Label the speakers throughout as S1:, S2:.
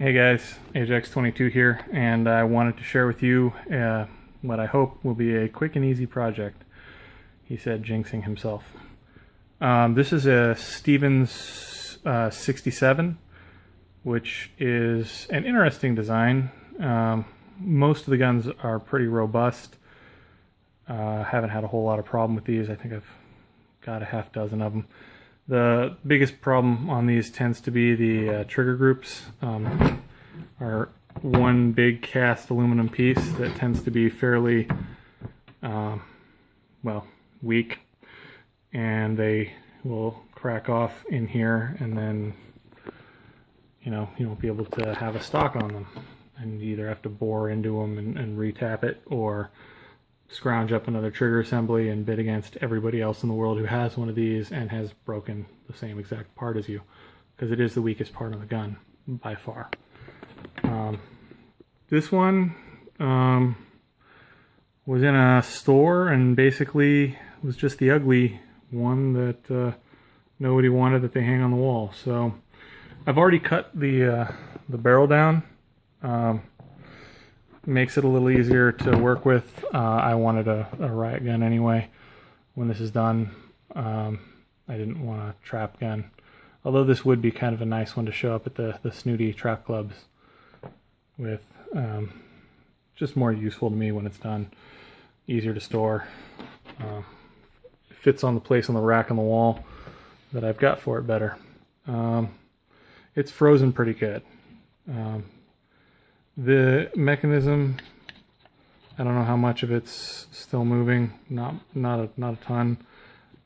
S1: Hey guys, Ajax22 here, and I wanted to share with you what I hope will be a quick and easy project, he said, jinxing himself. This is a Stevens 67, which is an interesting design. Most of the guns are pretty robust. Haven't had a whole lot of problem with these. I think I've got a half dozen of them. The biggest problem on these tends to be the trigger groups. Are one big cast aluminum piece that tends to be fairly well, weak, and they will crack off in here, and then you won't be able to have a stock on them, and you either have to bore into them and retap it, or scrounge up another trigger assembly and bid against everybody else in the world who has one of these and has broken the same exact part as you, because it is the weakest part of the gun by far. This one was in a store and basically was just the ugly one that nobody wanted, that they hang on the wall. So I've already cut the barrel down. Makes it a little easier to work with. I wanted a riot gun anyway when this is done. I didn't want a trap gun, although this would be kind of a nice one to show up at the snooty trap clubs with. Just more useful to me when it's done. Easier to store. Fits on the place on the rack on the wall that I've got for it better. It's frozen pretty good. The mechanism, I don't know how much of it's still moving. Not a ton.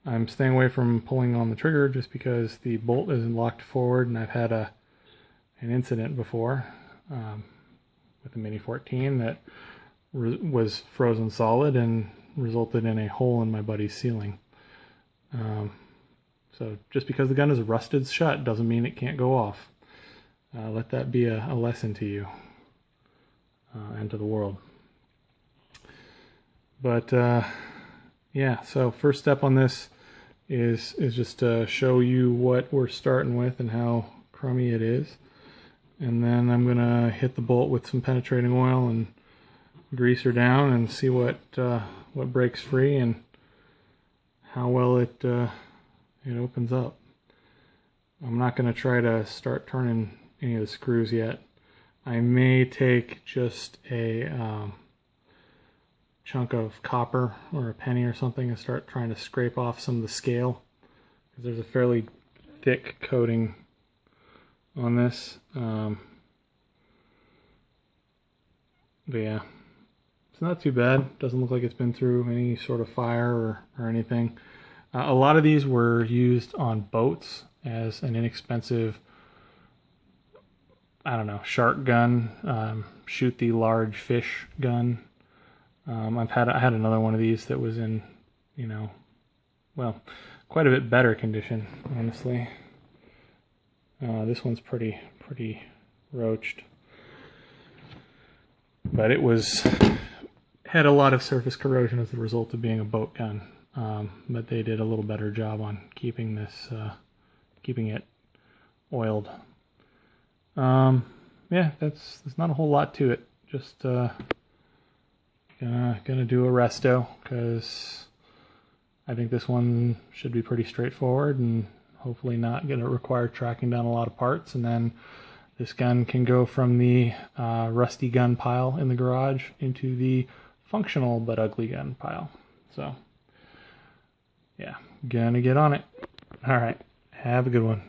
S1: I'm staying away from pulling on the trigger just because the bolt isn't locked forward, and I've had an incident before with the Mini 14 that was frozen solid and resulted in a hole in my buddy's ceiling. So just because the gun is rusted shut doesn't mean it can't go off. Let that be a lesson to you. And to the world. But yeah, so first step on this is just to show you what we're starting with and how crummy it is, and then I'm gonna hit the bolt with some penetrating oil and grease her down and see what breaks free and how well it opens up. I'm not gonna try to start turning any of the screws yet. I may take just a chunk of copper or a penny or something and start trying to scrape off some of the scale, because there's a fairly thick coating on this. But yeah, it's not too bad. Doesn't look like it's been through any sort of fire or anything. A lot of these were used on boats as an inexpensive, I don't know, shark gun, shoot the large fish gun. I had another one of these that was in, well, quite a bit better condition, honestly. This one's pretty roached, but it had a lot of surface corrosion as a result of being a boat gun. But they did a little better job on keeping it oiled. Yeah, there's not a whole lot to it. Just gonna do a resto, because I think this one should be pretty straightforward and hopefully not gonna require tracking down a lot of parts. And then this gun can go from the rusty gun pile in the garage into the functional but ugly gun pile. So yeah, gonna get on it. All right, have a good one.